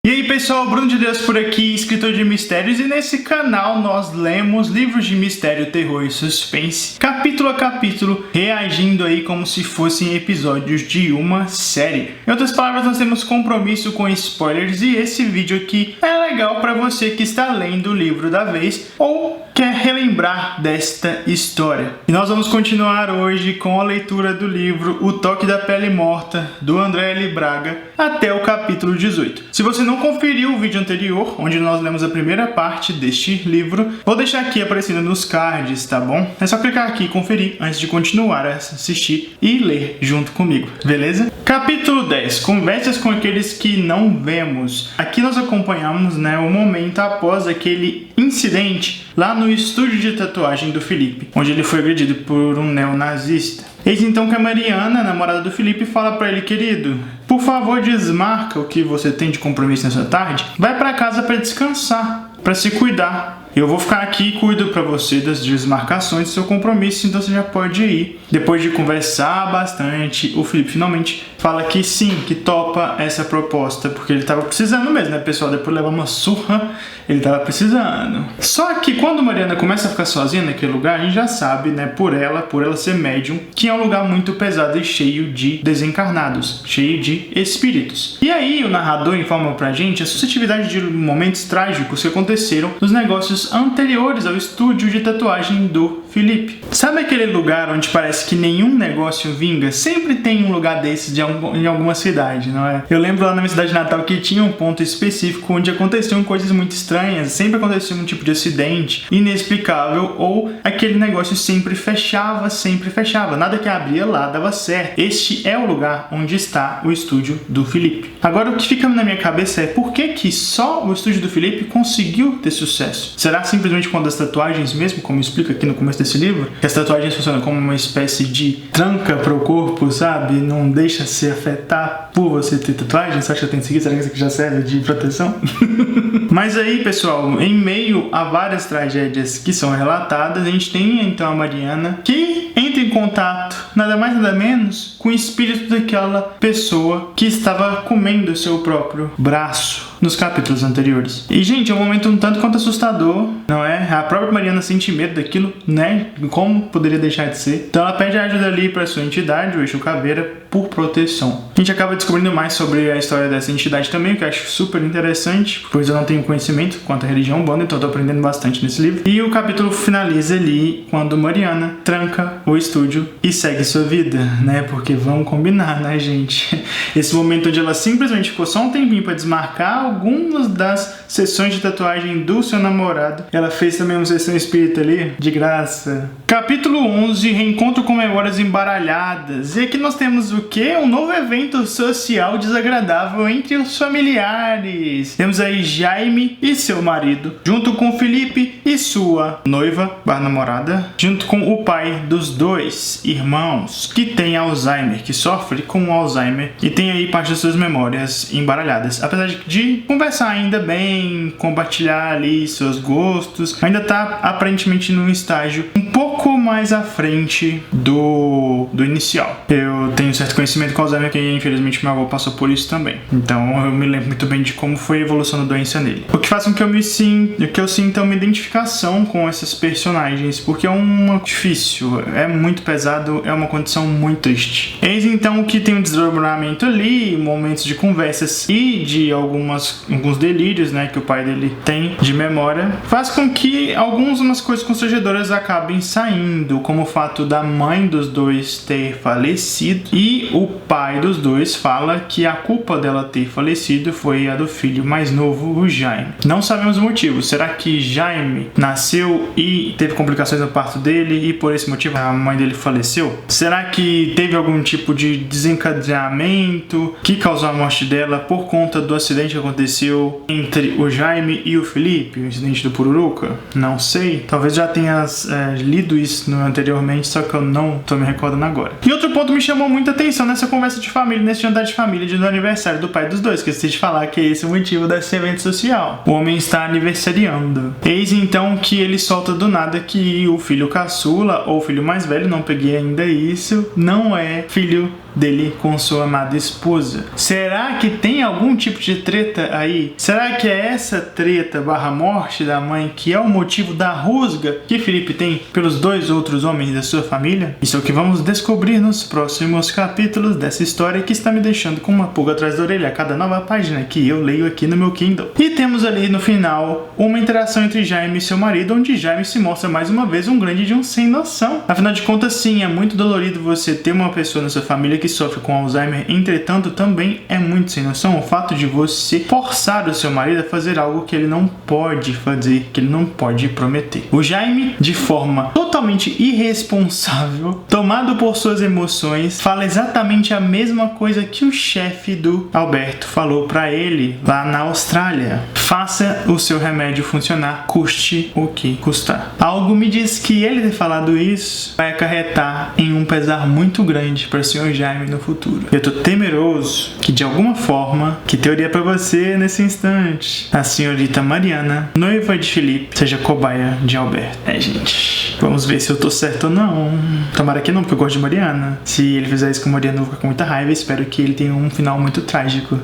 E aí pessoal, Bruno de Deus por aqui, escritor de mistérios, e nesse canal nós lemos livros de mistério, terror e suspense, capítulo a capítulo, reagindo aí como se fossem episódios de uma série. Em outras palavras, nós temos compromisso com spoilers, e esse vídeo aqui é legal para você que está lendo o livro da vez ou quer relembrar desta história. E nós vamos continuar hoje com a leitura do livro O Toque da Pele Morta, do André L. Braga, até o capítulo 18. Se você não conferiu o vídeo anterior, onde nós lemos a primeira parte deste livro, vou deixar aqui aparecendo nos cards, tá bom? É só clicar aqui e conferir antes de continuar a assistir e ler junto comigo, beleza? Capítulo 10. Conversas com aqueles que não vemos. Aqui nós acompanhamos, o momento após aquele incidente lá no estúdio de tatuagem do Felipe, onde ele foi agredido por um neonazista. Eis então que a Mariana, namorada do Felipe, fala pra ele: querido, por favor desmarca o que você tem de compromisso nessa tarde, vai pra casa pra descansar, pra se cuidar. Eu vou ficar aqui e cuido pra você das desmarcações do seu compromisso, então você já pode ir. Depois de conversar bastante, o Felipe finalmente fala que sim, que topa essa proposta, porque ele tava precisando mesmo, pessoal? Depois de levar uma surra, ele tava precisando. Só que quando Mariana começa a ficar sozinha naquele lugar, a gente já sabe, por ela ser médium, que é um lugar muito pesado e cheio de desencarnados, cheio de espíritos. E aí o narrador informa pra gente a suscetibilidade de momentos trágicos que aconteceram nos negócios anteriores ao estúdio de tatuagem do Felipe. Sabe aquele lugar onde parece que nenhum negócio vinga? Sempre tem um lugar desses em alguma cidade, não é? Eu lembro lá na minha cidade natal que tinha um ponto específico onde aconteciam coisas muito estranhas, sempre acontecia um tipo de acidente inexplicável, ou aquele negócio sempre fechava, nada que abria lá dava certo. Este é o lugar onde está o estúdio do Felipe. Agora o que fica na minha cabeça é: por que só o estúdio do Felipe conseguiu ter sucesso? Será simplesmente quando as tatuagens, mesmo como explica aqui no começo desse livro, que as tatuagens funcionam como uma espécie de tranca para o corpo, sabe? Não deixa se afetar por você ter tatuagem? Você acha que tem que seguir? Será que isso aqui já serve de proteção? Mas aí, pessoal, em meio a várias tragédias que são relatadas, a gente tem então a Mariana, que entra em contato, nada mais nada menos, com o espírito daquela pessoa que estava comendo o seu próprio braço nos capítulos anteriores. E, gente, é um momento um tanto quanto assustador, não é? A própria Mariana sente medo daquilo, Como poderia deixar de ser? Então ela pede ajuda ali para sua entidade, o Exu Caveira, por proteção. A gente acaba descobrindo mais sobre a história dessa entidade também, que eu acho super interessante, pois eu não tenho conhecimento quanto à religião umbanda, então eu tô aprendendo bastante nesse livro. E o capítulo finaliza ali quando Mariana tranca o estúdio e segue sua vida, Porque vamos combinar, gente? Esse momento onde ela simplesmente ficou só um tempinho para desmarcar algumas das sessões de tatuagem do seu namorado. Ela fez também uma sessão espírita ali, de graça. Capítulo 11, Reencontro com Memórias Embaralhadas. E aqui nós temos o quê? Um novo evento social desagradável entre os familiares. Temos aí Jaime e seu marido, junto com Felipe e sua noiva, namorada, junto com o pai dos dois irmãos, que tem Alzheimer, que sofre com Alzheimer e tem aí parte das suas memórias embaralhadas. Apesar de conversar ainda bem, compartilhar ali seus gostos, ainda tá aparentemente num estágio um pouco mais à frente do inicial. Eu tenho certo conhecimento com Alzheimer, que infelizmente meu avô passou por isso também. Então eu me lembro muito bem de como foi a evolução da doença nele. O que faz com que eu sinta uma identificação com essas personagens, porque é difícil, é muito pesado, é uma condição muito triste. Eis então que tem um desdobramento ali, momentos de conversas e de alguns delírios, que o pai dele tem de memória, faz com que algumas coisas constrangedoras acabem saindo, como o fato da mãe dos dois ter falecido, e o pai dos dois fala que a culpa dela ter falecido foi a do filho mais novo, o Jaime. Não sabemos o motivo. Será que Jaime nasceu e teve complicações no parto dele e por esse motivo a mãe dele faleceu? Será que teve algum tipo de desencadeamento que causou a morte dela por conta do acidente que aconteceu entre o Jaime e o Felipe, o incidente do Pururuca? Não sei. Talvez já tenha lido isso anteriormente, só que eu não tô me recordando agora. E outro ponto me chamou muita atenção nessa conversa de família, nesse jantar de família do aniversário do pai dos dois, que eu esqueci de falar que é esse o motivo desse evento social. O homem está aniversariando. Eis então que ele solta do nada que o filho caçula, ou filho mais velho, não peguei ainda isso, não é filho dele com sua amada esposa. Será que tem algum tipo de treta aí? Será que é essa treta barra morte da mãe que é o motivo da rusga que Felipe tem pelos dois outros homens da sua família? Isso é o que vamos descobrir nos próximos capítulos dessa história que está me deixando com uma pulga atrás da orelha a cada nova página que eu leio aqui no meu Kindle. E temos ali no final uma interação entre Jaime e seu marido, onde Jaime se mostra mais uma vez um grande de um sem noção. Afinal de contas, sim, é muito dolorido você ter uma pessoa na sua família que sofre com Alzheimer, entretanto também é muito sem noção o fato de você forçar o seu marido a fazer algo que ele não pode fazer, que ele não pode prometer. O Jaime, de forma totalmente irresponsável, tomado por suas emoções, fala exatamente a mesma coisa que o chefe do Alberto falou pra ele lá na Austrália: faça o seu remédio funcionar, custe o que custar. Algo me diz que ele ter falado isso vai acarretar em um pesar muito grande para o Sr. Jaime no futuro. Eu tô temeroso que de alguma forma, que teoria pra você nesse instante, a senhorita Mariana, noiva de Felipe, seja cobaia de Alberto. Gente, vamos ver se eu tô certo ou não. Tomara que não, porque eu gosto de Mariana. Se ele fizer isso com Mariana, eu vou ficar com muita raiva. Espero que ele tenha um final muito trágico.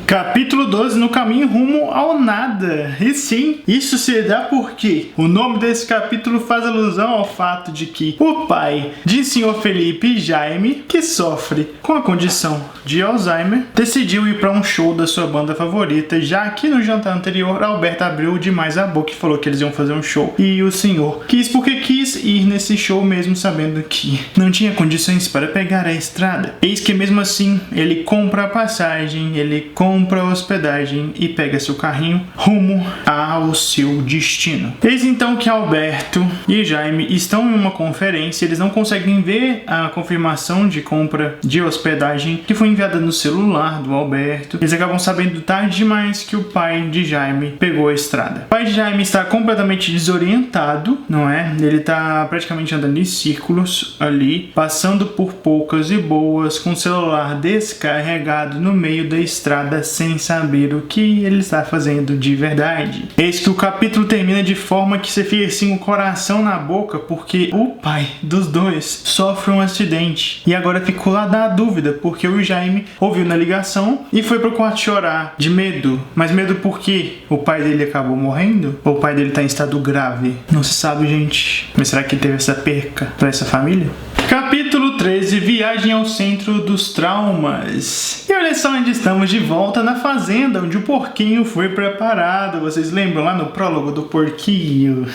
Capítulo 12, no caminho rumo ao nada. E sim, isso se dá porque o nome desse capítulo faz alusão ao fato de que o pai de Sr. Felipe, Jaime, que sofre com a condição de Alzheimer, decidiu ir para um show da sua banda favorita, já que no jantar anterior Alberto abriu demais a boca e falou que eles iam fazer um show. E o senhor quis porque quis ir nesse show mesmo sabendo que não tinha condições para pegar a estrada. Eis que mesmo assim ele compra a passagem, ele compra a hospedagem e pega seu carrinho rumo ao seu destino. Eis então que Alberto e Jaime estão em uma conferência, eles não conseguem ver a confirmação de compra de hospedagem que foi enviada no celular do Alberto. Eles acabam sabendo tarde demais que o pai de Jaime pegou a estrada. O pai de Jaime está completamente desorientado, não é? Ele está praticamente andando em círculos ali, passando por poucas e boas, com o celular descarregado no meio da estrada, sem saber o que ele está fazendo de verdade. Eis que o capítulo termina de forma que você fica assim, o coração na boca, porque o pai dos dois sofre um acidente. E agora ficou lá da dúvida, porque o Jaime ouviu na ligação e foi pro quarto chorar, de medo. Mas medo porque o pai dele acabou morrendo? Ou o pai dele tá em estado grave? Não se sabe, gente. Mas será que teve essa perca pra essa família? Capítulo 13, viagem ao centro dos traumas. E olha só onde estamos, de volta na fazenda, onde o porquinho foi preparado. Vocês lembram lá no prólogo do porquinho?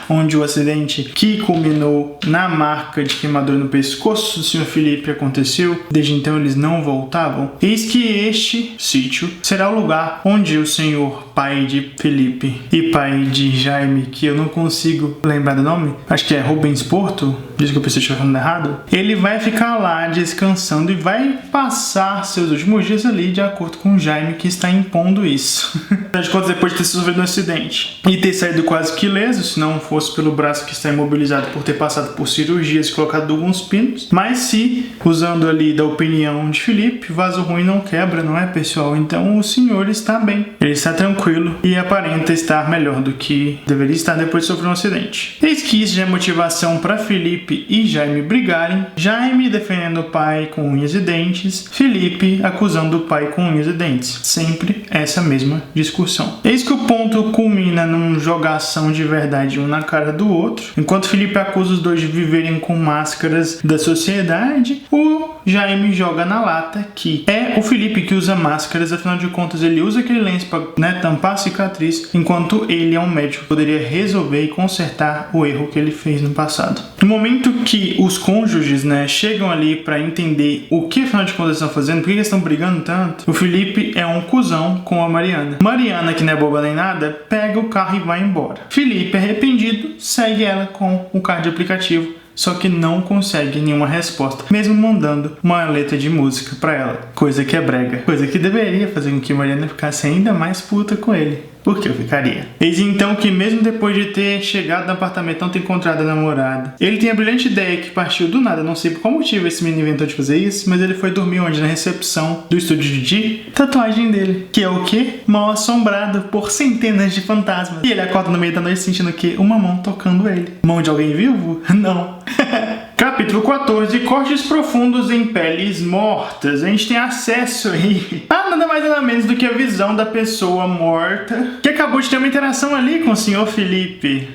Onde o acidente que culminou na marca de queimadura no pescoço do Sr. Felipe aconteceu. Desde então eles não voltavam. Eis que este sítio será o lugar onde o senhor pai de Felipe e pai de Jaime, que eu não consigo lembrar do nome, acho que é Rubens Porto, diz que eu pensei que eu falando errado, ele vai ficar lá descansando e vai passar seus últimos dias ali de acordo com o Jaime, que está impondo isso. Afinal de contas, depois de ter sofrido um acidente e ter saído quase que ileso, se não fosse pelo braço que está imobilizado por ter passado por cirurgias e colocado alguns pinos, mas se, usando ali da opinião de Felipe, vaso ruim não quebra, não é, pessoal? Então o senhor está bem, ele está tranquilo e aparenta estar melhor do que deveria estar depois de sofrer um acidente. Eis que isso já é motivação para Felipe e Jaime brigarem, Jaime defendendo o pai com unhas e dentes, Felipe acusando o pai com unhas e dentes. Sempre essa mesma discussão. Eis que o ponto culmina num jogação de verdade um na cara do outro. Enquanto Felipe acusa os dois de viverem com máscaras da sociedade, o Jaime joga na lata que é o Felipe que usa máscaras, afinal de contas ele usa aquele lenço para tampar a cicatriz, enquanto ele é um médico que poderia resolver e consertar o erro que ele fez no passado. No momento que os cônjuges, chegam ali para entender o que afinal de contas estão fazendo, por que eles estão brigando tanto, o Felipe é um cuzão com a Mariana. Mariana, que não é boba nem nada, pega o carro e vai embora. Felipe, arrependido, segue ela com o carro de aplicativo, só que não consegue nenhuma resposta, mesmo mandando uma letra de música pra ela, coisa que é brega, coisa que deveria fazer com que Mariana ficasse ainda mais puta com ele. Porque eu ficaria. Eis então que mesmo depois de ter chegado no apartamento, não ter encontrado a namorada, ele tem a brilhante ideia que partiu do nada, não sei por qual motivo esse menino inventou de fazer isso, mas ele foi dormir onde? Na recepção do estúdio de tatuagem dele, que é o quê? Mal assombrado por centenas de fantasmas. E ele acorda no meio da noite sentindo o quê? Uma mão tocando ele. Mão de alguém vivo? Não. Capítulo 14, cortes profundos em peles mortas. A gente tem acesso aí a nada mais nada menos do que a visão da pessoa morta, que acabou de ter uma interação ali com o Sr. Felipe.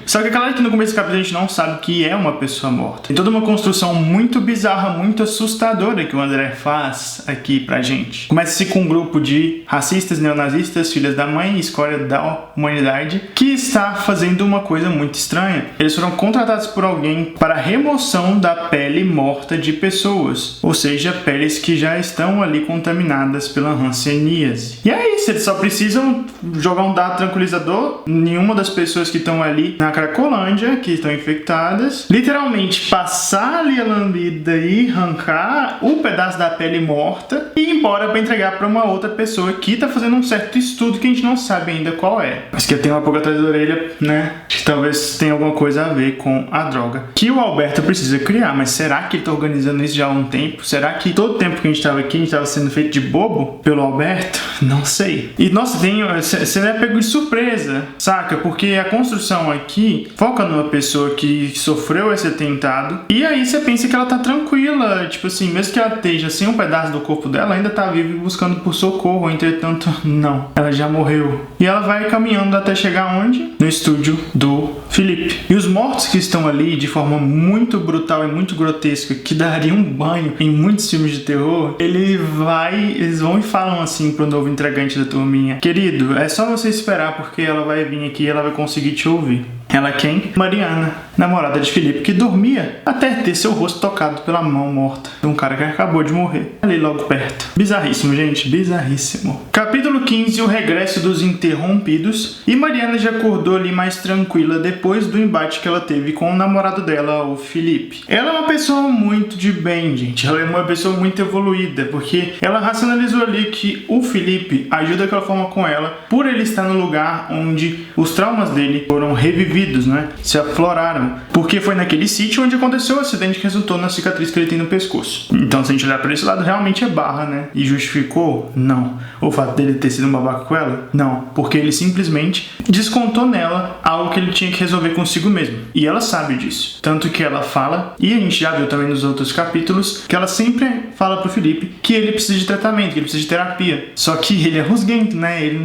Só que é claro que no começo do capítulo a gente não sabe que é uma pessoa morta. Tem toda uma construção muito bizarra, muito assustadora que o André faz aqui pra gente. Começa-se com um grupo de racistas, neonazistas, filhas da mãe, escória da humanidade, que está fazendo uma coisa muito estranha. Eles foram contratados por alguém para remoção da pele morta de pessoas, ou seja, peles que já estão ali contaminadas pela hanseníase. E é isso, eles só precisam jogar um dado tranquilizador em nenhuma das pessoas que estão ali na Cracolândia, que estão infectadas, literalmente passar ali a lambida e arrancar o pedaço da pele morta e ir embora para entregar para uma outra pessoa que está fazendo um certo estudo que a gente não sabe ainda qual é. Mas que tem uma pulga atrás da orelha, né? Que talvez tenha alguma coisa a ver com a droga que o Alberto precisa criar. Mas será que ele tá organizando isso já há um tempo? Será que todo o tempo que a gente tava aqui, a gente tava sendo feito de bobo pelo Alberto? Não sei. E nossa, você é pego de surpresa, saca? Porque a construção aqui foca numa pessoa que sofreu esse atentado e aí você pensa que ela tá tranquila, tipo assim, mesmo que ela esteja sem um pedaço do corpo dela, ainda tá viva e buscando por socorro. Entretanto, não, ela já morreu. E ela vai caminhando até chegar onde? No estúdio do Felipe. E os mortos que estão ali de forma muito brutal e muito grotesca, que daria um banho em muitos filmes de terror, eles vão e falam assim pro novo entregante da turminha: querido, é só você esperar porque ela vai vir aqui e ela vai conseguir te ouvir. Ela quem? Mariana, namorada de Felipe, que dormia até ter seu rosto tocado pela mão morta de um cara que acabou de morrer ali logo perto. Bizarríssimo, gente, bizarríssimo. Capítulo 15, o regresso dos interrompidos. E Mariana já acordou ali mais tranquila depois do embate que ela teve com o namorado dela, o Felipe. Ela é uma pessoa muito de bem, gente. Ela é uma pessoa muito evoluída, porque ela racionalizou ali que o Felipe ajuda daquela forma com ela por ele estar no lugar onde os traumas dele foram revividos, né? Se afloraram. Porque foi naquele sítio onde aconteceu o acidente que resultou na cicatriz que ele tem no pescoço. Então, se a gente olhar para esse lado, realmente é barra, né? E justificou? Não. O fato dele ter sido um babaca com ela? Não. Porque ele simplesmente descontou nela algo que ele tinha que resolver consigo mesmo. E ela sabe disso. Tanto que ela fala, e a gente já viu também nos outros capítulos, que ela sempre fala pro Felipe que ele precisa de tratamento, que ele precisa de terapia. Só que ele é rusguento, né? Ele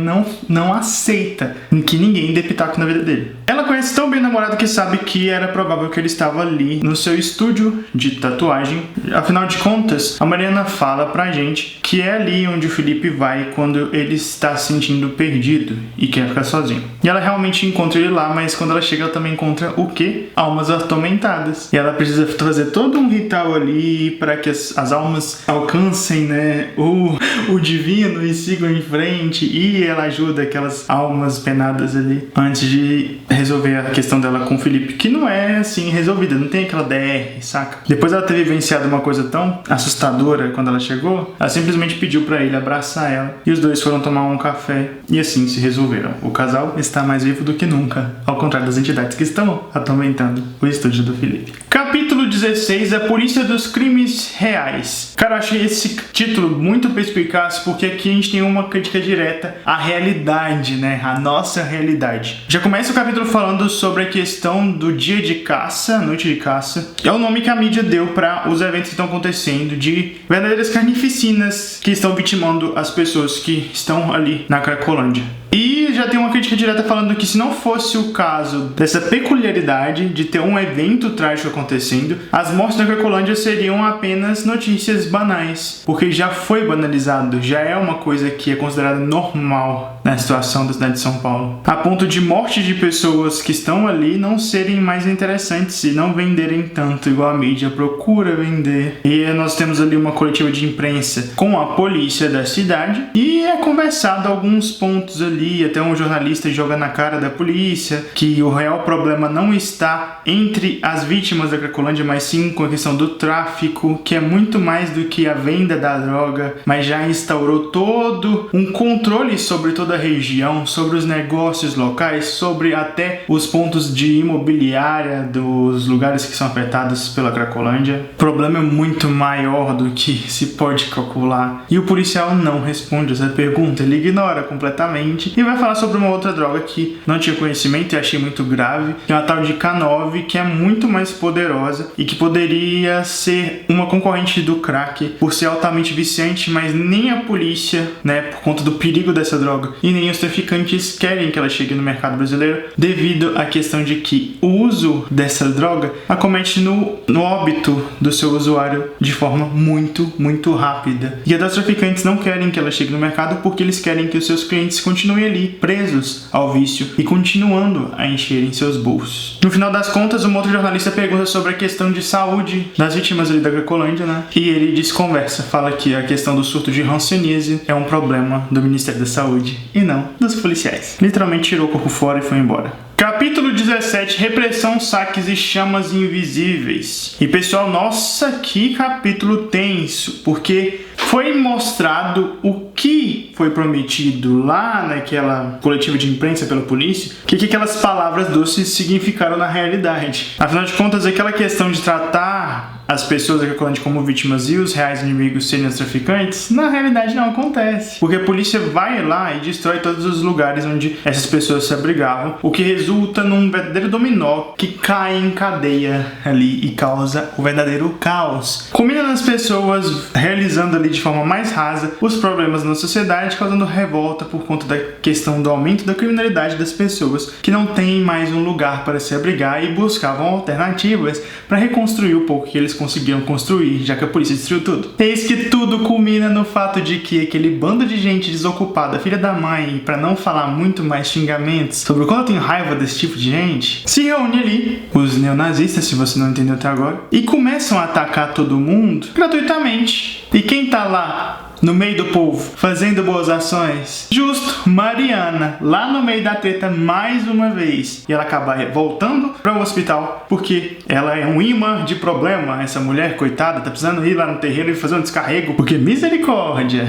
não aceita que ninguém dê pitaco na vida dele. Ela conhece tão bem o namorado que sabe que era provável que ele estava ali no seu estúdio de tatuagem. Afinal de contas, a Mariana fala pra gente que é ali onde o Felipe vai quando ele está se sentindo perdido e quer ficar sozinho. E ela realmente encontra ele lá, mas quando ela chega ela também encontra o quê? Almas atormentadas. E ela precisa fazer todo um ritual ali para que as almas alcancem, né, o divino e sigam em frente. E ela ajuda aquelas almas penadas ali antes de resolver a questão dela com o Felipe, que não é assim resolvida, não tem aquela DR, saca? Depois ela ter vivenciado uma coisa tão assustadora quando ela chegou, ela simplesmente pediu pra ele abraçar ela e os dois foram tomar um café e assim se resolveram. O casal está mais vivo do que nunca, ao contrário das entidades que estão atormentando o estúdio do Felipe. Capítulo 16, a polícia dos crimes reais. Cara, eu achei esse título muito perspicaz porque aqui a gente tem uma crítica direta à realidade, né? A nossa realidade. Já começa o capítulo falando sobre a questão do dia de caça, noite de caça. É o nome que a mídia deu para os eventos que estão acontecendo de verdadeiras carnificinas que estão vitimando as pessoas que estão ali na Cracolândia. E já tem uma crítica direta falando que se não fosse o caso dessa peculiaridade de ter um evento trágico acontecendo, as mortes na Cracolândia seriam apenas notícias banais, porque já foi banalizado, já é uma coisa que é considerada normal na situação da cidade de São Paulo, a ponto de mortes de pessoas que estão ali não serem mais interessantes e não venderem tanto igual a mídia procura vender. E nós temos ali uma coletiva de imprensa com a polícia da cidade e é conversado alguns pontos ali, até um jornalista joga na cara da polícia que o real problema não está entre as vítimas da Cracolândia, mas sim com a questão do tráfico, que é muito mais do que a venda da droga, mas já instaurou todo um controle sobre toda a região, sobre os negócios locais, sobre até os pontos de imobiliária dos lugares que são afetados pela Cracolândia. O problema é muito maior do que se pode calcular. E o policial não responde essa pergunta, ele ignora completamente e vai falar sobre uma outra droga que não tinha conhecimento e achei muito grave, que é uma tal de K9, que é muito mais poderosa e que poderia ser uma concorrente do crack por ser altamente viciante, mas nem a polícia, né, por conta do perigo dessa droga, e nem os traficantes querem que ela chegue no mercado brasileiro, devido à questão de que o uso dessa droga acomete no óbito do seu usuário de forma muito rápida. E até os traficantes não querem que ela chegue no mercado porque eles querem que os seus clientes continuem ali presos ao vício e continuando a encherem seus bolsos. No final das contas, um outro jornalista pergunta sobre a questão de saúde das vítimas ali da Cracolândia, né? E ele desconversa, fala que a questão do surto de hanseníase é um problema do Ministério da Saúde e não dos policiais. Literalmente tirou o corpo fora e foi embora. Capítulo 17, Repressão, Saques e Chamas Invisíveis. E pessoal, nossa, que capítulo tenso, porque foi mostrado o que foi prometido lá naquela coletiva de imprensa pela polícia, que aquelas palavras doces significaram na realidade. Afinal de contas, aquela questão de tratar as pessoas da Cracolândia como vítimas e os reais inimigos serem os traficantes, na realidade não acontece. Porque a polícia vai lá e destrói todos os lugares onde essas pessoas se abrigavam, o que resulta num verdadeiro dominó que cai em cadeia ali e causa o verdadeiro caos. Combinando as pessoas, realizando ali de forma mais rasa os problemas na sociedade, causando revolta por conta da questão do aumento da criminalidade das pessoas que não têm mais um lugar para se abrigar e buscavam alternativas para reconstruir o pouco que eles conseguiram construir, já que a polícia destruiu tudo. Eis que tudo culmina no fato de que aquele bando de gente desocupada, filha da mãe, para não falar muito mais xingamentos sobre o quanto eu tenho raiva desse tipo de gente, se reúne ali, os neonazistas, se você não entendeu até agora, e começam a atacar todo mundo gratuitamente. E quem tá lá no meio do povo, fazendo boas ações? Justo, Mariana, lá no meio da treta mais uma vez. E ela acaba voltando para o hospital, porque ela é um imã de problema. Essa mulher, coitada, tá precisando ir lá no terreiro e fazer um descarrego, porque misericórdia.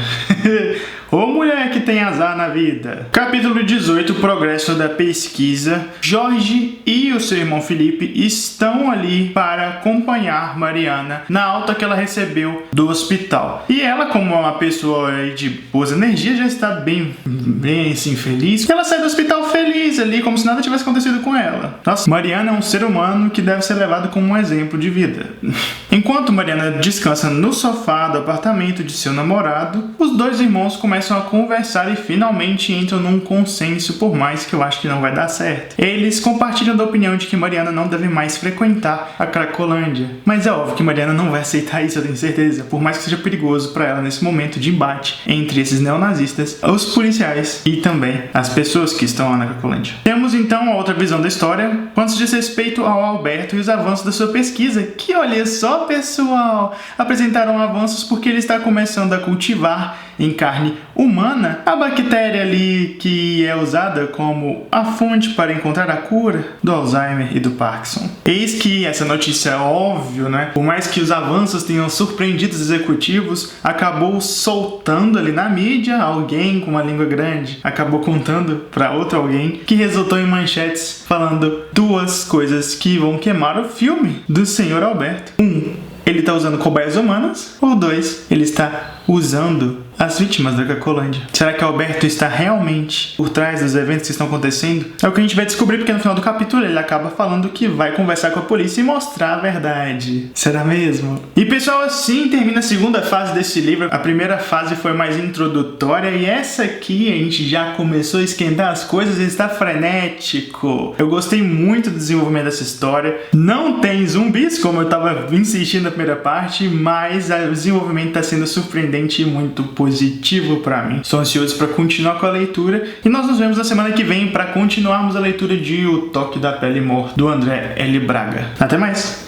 Ô mulher que tem azar na vida. Capítulo 18, Progresso da Pesquisa. Jorge e o seu irmão Felipe estão ali para acompanhar Mariana na alta que ela recebeu do hospital. E ela, como uma pessoa de boas energias, já está bem assim, feliz. Ela sai do hospital feliz ali, como se nada tivesse acontecido com ela. Nossa, Mariana é um ser humano que deve ser levado como um exemplo de vida. Enquanto Mariana descansa no sofá do apartamento de seu namorado, os dois irmãos começam a conversar e finalmente entram num consenso, por mais que eu acho que não vai dar certo. Eles compartilham da opinião de que Mariana não deve mais frequentar a Cracolândia. Mas é óbvio que Mariana não vai aceitar isso, eu tenho certeza, por mais que seja perigoso para ela nesse momento de embate entre esses neonazistas, os policiais e também as pessoas que estão lá na Cracolândia. Temos então a outra visão da história, quando se diz respeito ao Alberto e os avanços da sua pesquisa, que olha só pessoal, apresentaram avanços porque ele está começando a cultivar em carne humana a bactéria ali que é usada como a fonte para encontrar a cura do Alzheimer e do Parkinson. Eis que essa notícia é óbvio, né? Por mais que os avanços tenham surpreendido os executivos, acabou soltando ali na mídia alguém com uma língua grande, acabou contando para outro alguém, que resultou em manchetes falando duas coisas que vão queimar o filme do Sr. Alberto. Ele está usando cobaias humanas, ou 2, ele está usando as vítimas da Cracolândia. Será que Alberto está realmente por trás dos eventos que estão acontecendo? É o que a gente vai descobrir, porque no final do capítulo ele acaba falando que vai conversar com a polícia e mostrar a verdade. Será mesmo? E pessoal, assim termina a segunda fase desse livro. A primeira fase foi mais introdutória e essa aqui a gente já começou a esquentar as coisas e está frenético. Eu gostei muito do desenvolvimento dessa história. Não tem zumbis, como eu estava insistindo na primeira parte, mas o desenvolvimento está sendo surpreendente e muito positivo para mim. Estou ansioso para continuar com a leitura e nós nos vemos na semana que vem para continuarmos a leitura de O Toque da Pele Morta, do André L. Braga. Até mais!